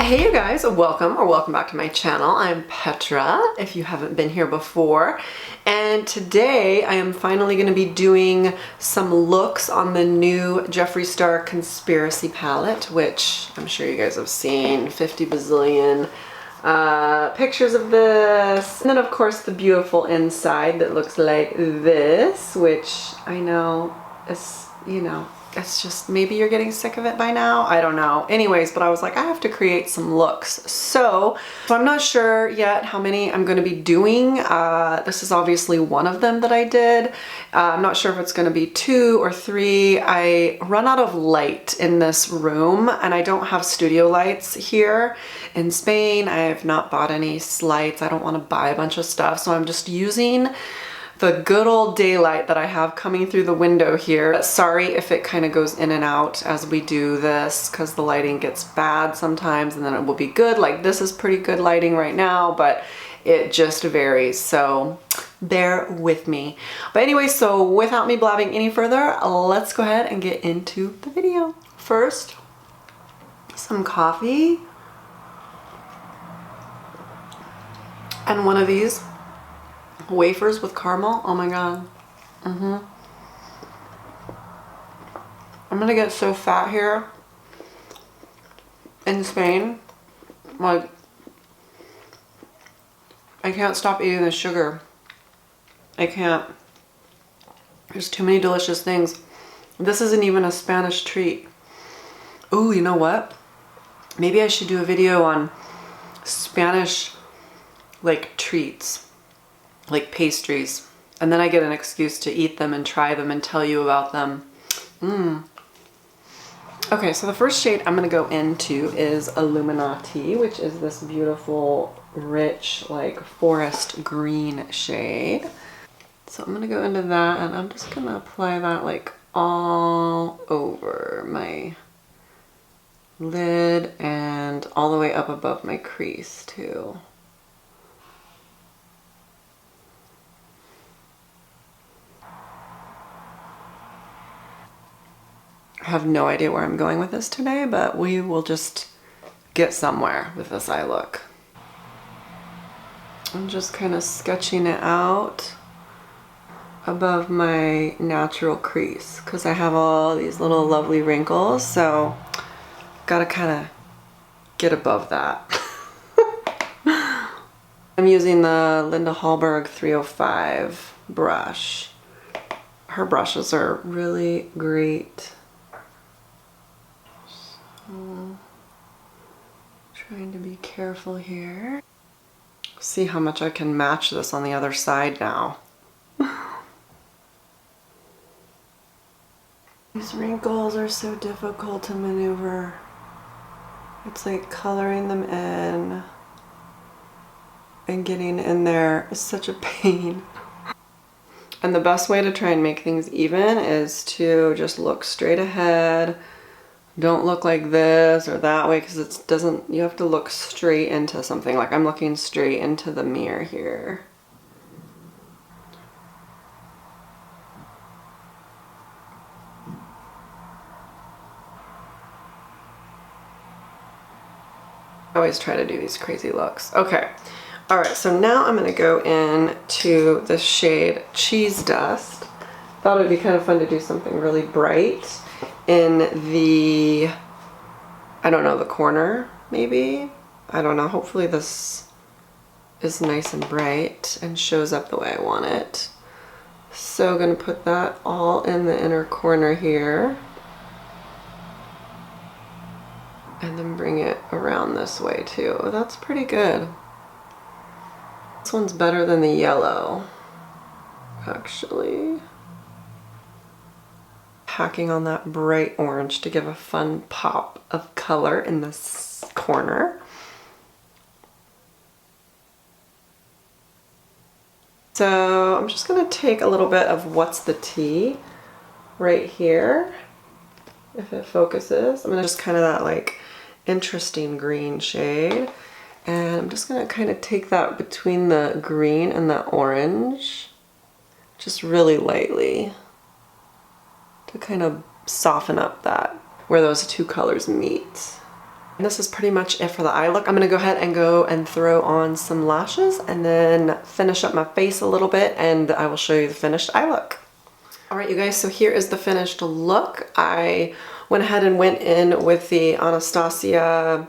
Hey you guys, welcome back to my channel. I'm Petra, if you haven't been here before. And today I am finally going to be doing some looks on the new Jeffree Star Conspiracy palette, which I'm sure you guys have seen 50 bazillion pictures of this. And then of course the beautiful inside that looks like this, which I know is, you know, it's just, maybe you're getting sick of it by now. I don't know. Anyways, but I was like, I have to create some looks. So I'm not sure yet how many I'm going to be doing. This is obviously one of them that I did. I'm not sure if it's going to be 2 or 3. I run out of light in this room and I don't have studio lights here in Spain. I have not bought any lights. I don't want to buy a bunch of stuff. So I'm just using the good old daylight that I have coming through the window here. Sorry if it kind of goes in and out as we do this, because the lighting gets bad sometimes and then it will be good. Like this is pretty good lighting right now, but it just varies, so bear with me. But anyway, so without me blabbing any further, let's go ahead and get into the video. First, some coffee and one of these wafers with caramel. Oh my god. I'm gonna get so fat here in Spain. Like, I can't stop eating the sugar. I can't. There's too many delicious things. This isn't even a Spanish treat. Ooh, you know what? Maybe I should do a video on Spanish like treats, like pastries, and then I get an excuse to eat them and try them and tell you about them. Okay, so the first shade I'm gonna go into is Iluminatea, which is this beautiful, rich, like forest green shade. So I'm gonna go into that and I'm just gonna apply that like all over my lid and all the way up above my crease too. I have no idea where I'm going with this today, but we will just get somewhere with this eye look. I'm just kind of sketching it out above my natural crease because I have all these little lovely wrinkles, so gotta kind of get above that. I'm using the Linda Hallberg 305 brush. Her brushes are really great. Trying to be careful here. See how much I can match this on the other side now. These wrinkles are so difficult to maneuver. It's like coloring them in and getting in there is such a pain. And the best way to try and make things even is to just look straight ahead. Don't look like this or that way because it doesn't, you have to look straight into something. Like I'm looking straight into the mirror here. I always try to do these crazy looks. Okay. All right. So now I'm going to go into the shade Cheese Dust. Thought it would be kind of fun to do something really bright in the, I don't know, the corner maybe? I don't know. Hopefully this is nice and bright and shows up the way I want it. So I'm going to put that all in the inner corner here. And then bring it around this way too. That's pretty good. This one's better than the yellow, actually. Packing on that bright orange to give a fun pop of color in this corner. So I'm just gonna take a little bit of What's the Tea right here, if it focuses. I'm gonna just kind of that like interesting green shade. And I'm just gonna kind of take that between the green and the orange, just really lightly, to kind of soften up that, where those two colors meet. And this is pretty much it for the eye look. I'm gonna go ahead and go and throw on some lashes and then finish up my face a little bit, and I will show you the finished eye look. All right, you guys, so here is the finished look. I went ahead and went in with the Anastasia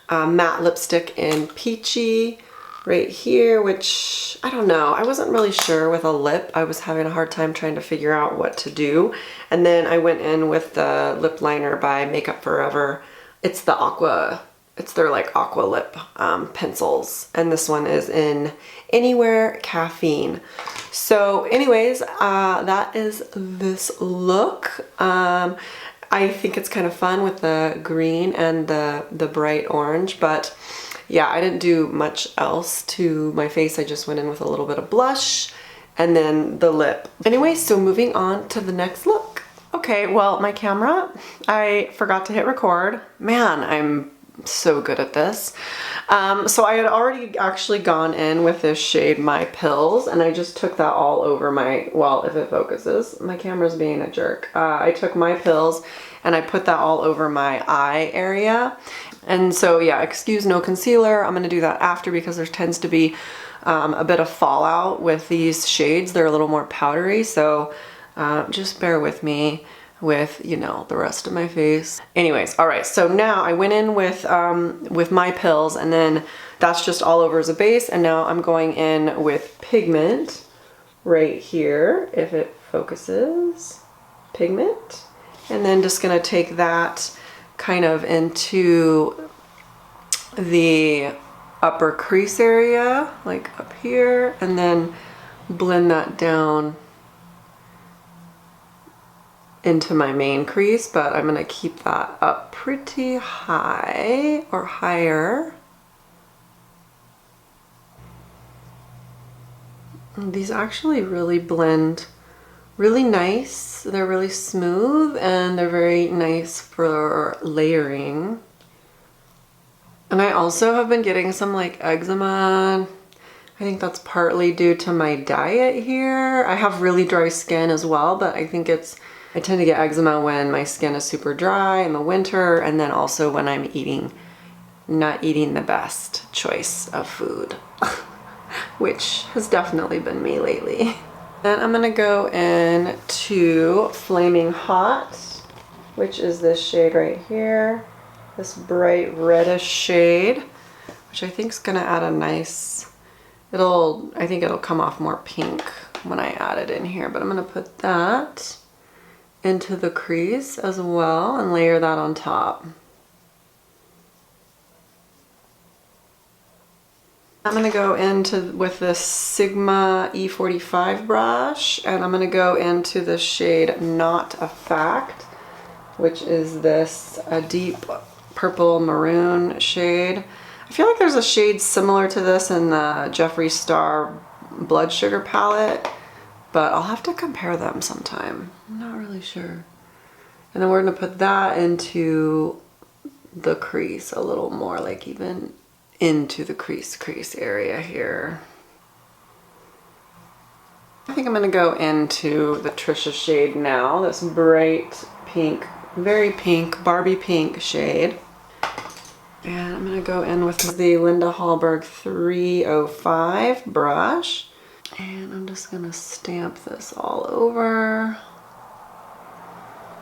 matte lipstick in Peachy right here, which I don't know, I wasn't really sure with a lip. I was having a hard time trying to figure out what to do. And then I went in with the lip liner by Makeup Forever. It's the Aqua, it's their like Aqua lip pencils. And this one is in Anywhere Caffeine. So anyways, that is this look. I think it's kind of fun with the green and the bright orange, but yeah, I didn't do much else to my face. I just went in with a little bit of blush and then the lip. Anyway, so moving on to the next look. Okay, well, my camera, I forgot to hit record. Man, I'm so good at this. So I had already actually gone in with this shade My Pills, and I just took that all over my, well, if it focuses, my camera's being a jerk. I took My Pills and I put that all over my eye area. And so yeah, excuse no concealer. I'm gonna do that after because there tends to be a bit of fallout with these shades. They're a little more powdery, so just bear with me with, you know, the rest of my face. Anyways, all right, so now I went in with My Pills, and then that's just all over as a base, and now I'm going in with Pig-Ment right here, if it focuses. Pig-Ment. And then just gonna take that kind of into the upper crease area, like up here, and then blend that down into my main crease, but I'm gonna keep that up pretty high or higher. And these actually really blend really nice. They're really smooth and they're very nice for layering. And I also have been getting some like eczema. I think that's partly due to my diet here. I have really dry skin as well, but I think I tend to get eczema when my skin is super dry in the winter, and then also when I'm not eating the best choice of food, which has definitely been me lately. Then I'm gonna go in to Flaming Hot, which is this shade right here, this bright reddish shade, which I think is gonna add a nice, I think it'll come off more pink when I add it in here, but I'm gonna put that into the crease as well and layer that on top. I'm gonna go with this Sigma E45 brush, and I'm gonna go into the shade Not a Fact, which is this a deep purple maroon shade. I feel like there's a shade similar to this in the Jeffree Star Blood Sugar palette, but I'll have to compare them sometime. I'm not really sure. And then we're gonna put that into the crease a little more, like even into the crease area here. I think I'm gonna go into the Trisha shade now, this bright pink, very pink, Barbie pink shade. And I'm gonna go in with the Linda Hallberg 305 brush. And I'm just gonna stamp this all over.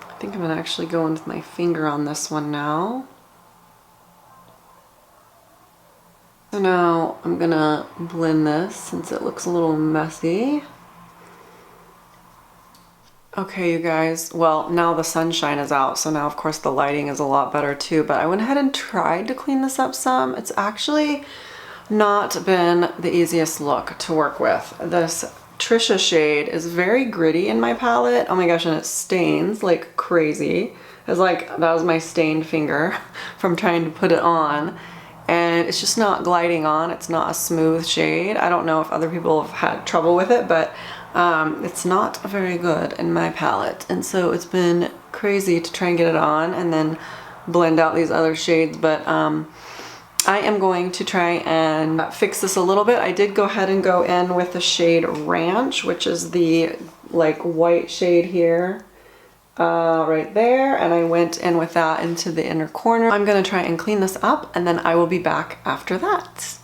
I think I'm gonna actually go in with my finger on this one now. So now I'm gonna blend this since it looks a little messy. Okay, you guys, well, now the sunshine is out, so now of course the lighting is a lot better too, but I went ahead and tried to clean this up some. It's actually not been the easiest look to work with. This Trisha shade is very gritty in my palette. Oh my gosh, and it stains like crazy. It's like, that was my stained finger from trying to put it on. And it's just not gliding on. It's not a smooth shade. I don't know if other people have had trouble with it, but it's not very good in my palette. And so it's been crazy to try and get it on and then blend out these other shades. But I am going to try and fix this a little bit. I did go ahead and go in with the shade Ranch, which is the like white shade here. right there, and I went in with that into the inner corner. I'm gonna try and clean this up, and then I will be back after that.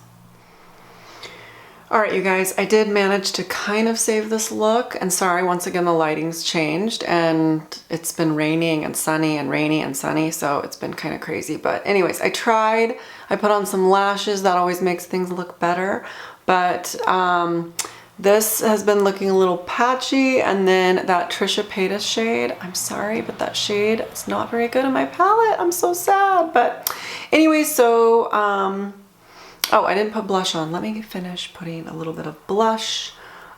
All right, you guys, I did manage to kind of save this look, and sorry, once again, the lighting's changed, and it's been raining and sunny and rainy and sunny, so it's been kind of crazy. But anyways, I tried. I put on some lashes. That always makes things look better. But this has been looking a little patchy, and then that Trisha Paytas shade, I'm sorry, but that shade is not very good in my palette. I'm so sad. But anyways, so oh, I didn't put blush on. Let me finish putting a little bit of blush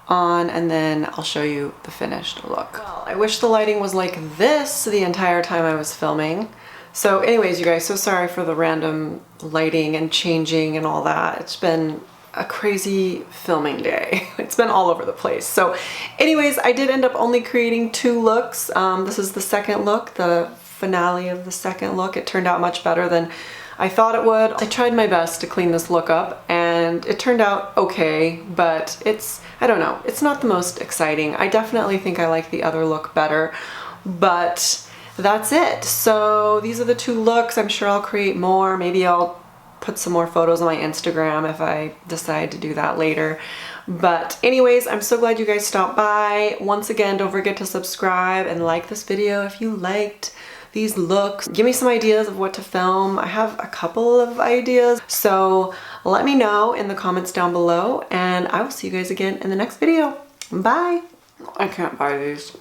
on, and then I'll show you the finished look. Well, I wish the lighting was like this the entire time I was filming. So anyways, you guys, so sorry for the random lighting and changing and all that. It's been a crazy filming day. It's been all over the place. So anyways, I did end up only creating 2 looks. This is the second look, the finale of the second look. It turned out much better than I thought it would. I tried my best to clean this look up, and it turned out okay, but it's, I don't know, it's not the most exciting. I definitely think I like the other look better, but that's it. So these are the 2 looks. I'm sure I'll create more. Maybe I'll put some more photos on my Instagram if I decide to do that later. But anyways, I'm so glad you guys stopped by. Once again, don't forget to subscribe and like this video if you liked these looks. Give me some ideas of what to film. I have a couple of ideas, so let me know in the comments down below, and I will see you guys again in the next video. Bye. I can't buy these.